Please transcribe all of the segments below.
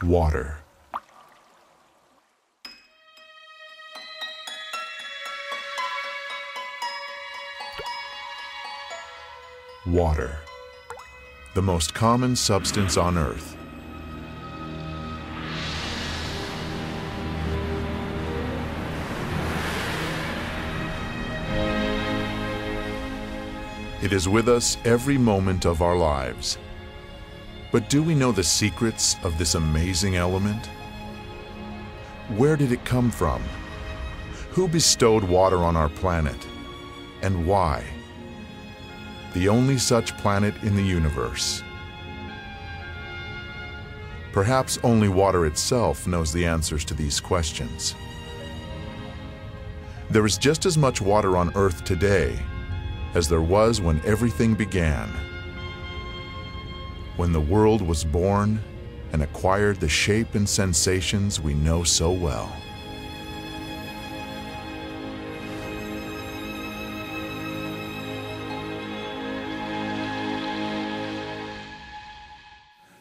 Water. Water, the most common substance on Earth. It is with us every moment of our lives. But do we know the secrets of this amazing element? Where did it come from? Who bestowed water on our planet? And why? The only such planet in the universe. Perhaps only water itself knows the answers to these questions. There is just as much water on Earth today as there was when everything began. When the world was born and acquired the shape and sensations we know so well.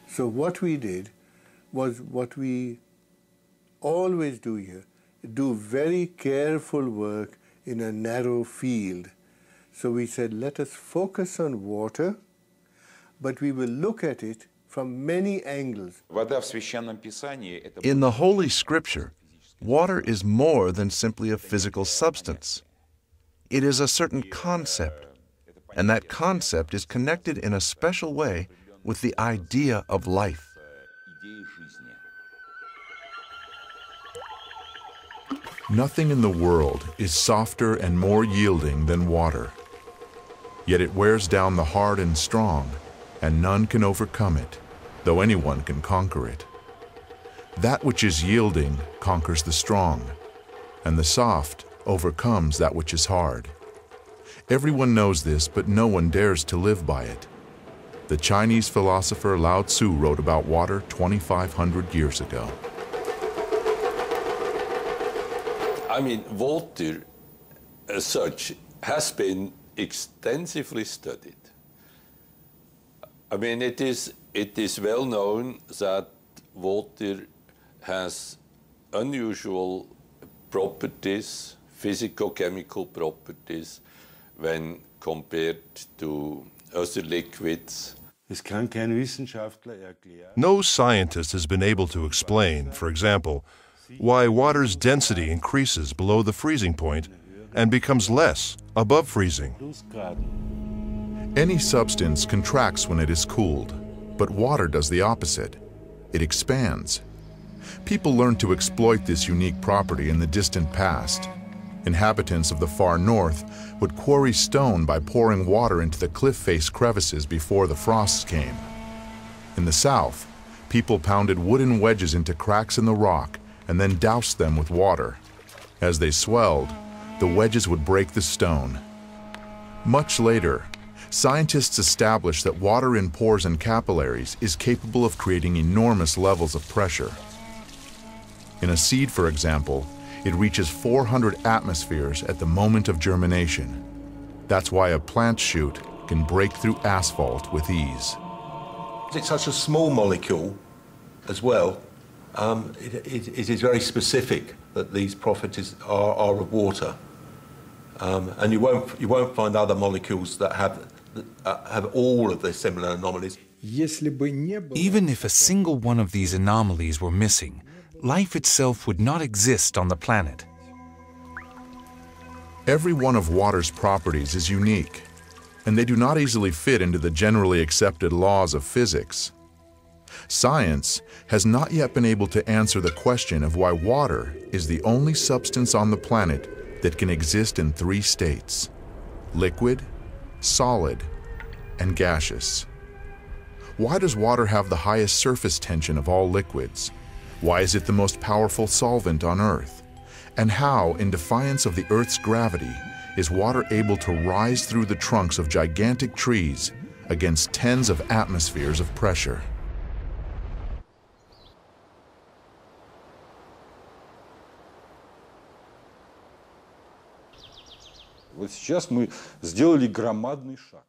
So what we did was what we always do here, do very careful work in a narrow field. So we said, let us focus on water, but we will look at it from many angles. In the Holy Scripture, water is more than simply a physical substance. It is a certain concept, and that concept is connected in a special way with the idea of life. Nothing in the world is softer and more yielding than water. Yet it wears down the hard and strong, and none can overcome it, though anyone can conquer it. That which is yielding conquers the strong, and the soft overcomes that which is hard. Everyone knows this, but no one dares to live by it. The Chinese philosopher Lao Tzu wrote about water 2,500 years ago. I mean, water as such has been extensively studied. I mean, it is well known that water has unusual properties, physicochemical properties, when compared to other liquids. No scientist has been able to explain, for example, why water's density increases below the freezing point and becomes less above freezing. Any substance contracts when it is cooled, but water does the opposite. It expands. People learned to exploit this unique property in the distant past. Inhabitants of the far north would quarry stone by pouring water into the cliff face crevices before the frosts came. In the south, people pounded wooden wedges into cracks in the rock and then doused them with water. As they swelled, the wedges would break the stone. Much later, scientists established that water in pores and capillaries is capable of creating enormous levels of pressure. In a seed, for example, it reaches 400 atmospheres at the moment of germination. That's why a plant shoot can break through asphalt with ease. It's such a small molecule as well. It is very specific that these properties are of water, and you won't find other molecules that have all of the similar anomalies. Even if a single one of these anomalies were missing, life itself would not exist on the planet. Every one of water's properties is unique, and they do not easily fit into the generally accepted laws of physics. Science has not yet been able to answer the question of why water is the only substance on the planet that can exist in 3 states: liquid, solid, and gaseous. Why does water have the highest surface tension of all liquids? Why is it the most powerful solvent on Earth? And how, in defiance of the Earth's gravity, is water able to rise through the trunks of gigantic trees against tens of atmospheres of pressure?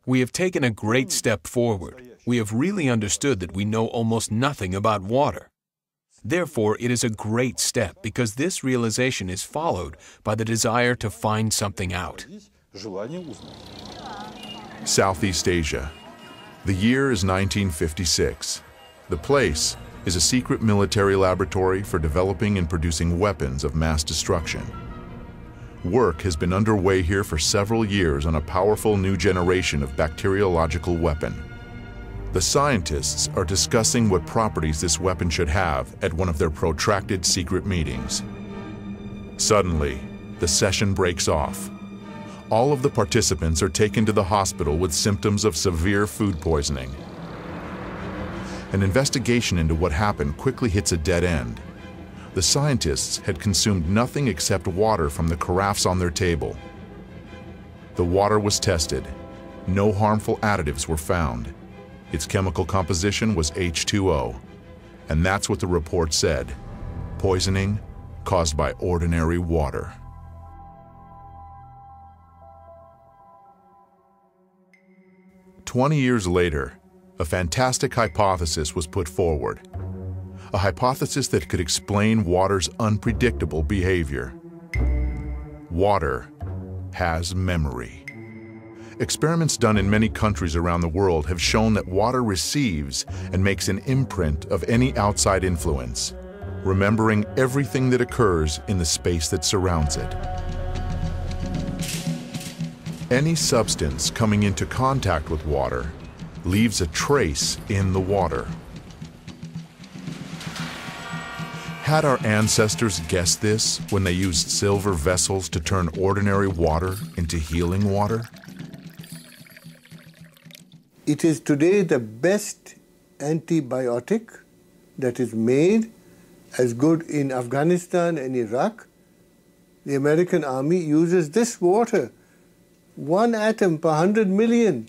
We have taken a great step forward. We have really understood that we know almost nothing about water. Therefore, it is a great step because this realization is followed by the desire to find something out. Southeast Asia. The year is 1956. The place is a secret military laboratory for developing and producing weapons of mass destruction. Work has been underway here for several years on a powerful new generation of bacteriological weapon. The scientists are discussing what properties this weapon should have at one of their protracted secret meetings. Suddenly, the session breaks off. All of the participants are taken to the hospital with symptoms of severe food poisoning. An investigation into what happened quickly hits a dead end. The scientists had consumed nothing except water from the carafes on their table. The water was tested. No harmful additives were found. Its chemical composition was H2O, and that's what the report said: poisoning caused by ordinary water. "20 years later, a fantastic hypothesis was put forward. A hypothesis that could explain water's unpredictable behavior. Water has memory. Experiments done in many countries around the world have shown that water receives and makes an imprint of any outside influence, remembering everything that occurs in the space that surrounds it. Any substance coming into contact with water leaves a trace in the water. Had our ancestors guessed this when they used silver vessels to turn ordinary water into healing water? It is today the best antibiotic that is made, as good in Afghanistan and Iraq. The American army uses this water, 1 atom per 100 million,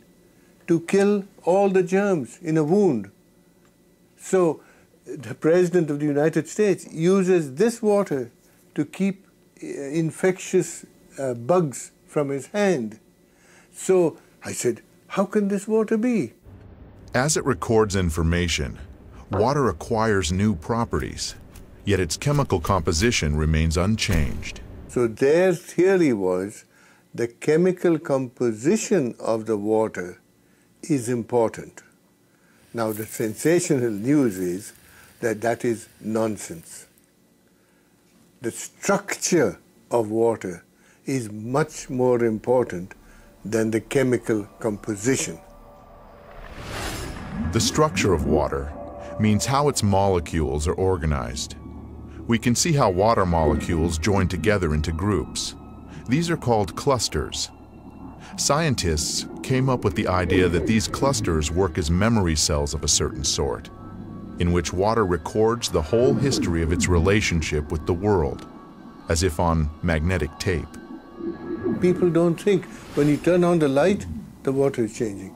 to kill all the germs in a wound. So the President of the United States uses this water to keep infectious bugs from his hand. So I said, how can this water be? As it records information, water acquires new properties, yet its chemical composition remains unchanged. So their theory was the chemical composition of the water is important. Now the sensational news is that that is nonsense. The structure of water is much more important than the chemical composition. The structure of water means how its molecules are organized. We can see how water molecules join together into groups. These are called clusters. Scientists came up with the idea that these clusters work as memory cells of a certain sort, in which water records the whole history of its relationship with the world, as if on magnetic tape. People don't think when you turn on the light, the water is changing.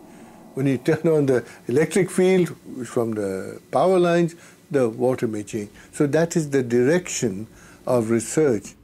When you turn on the electric field from the power lines, the water may change. So that is the direction of research.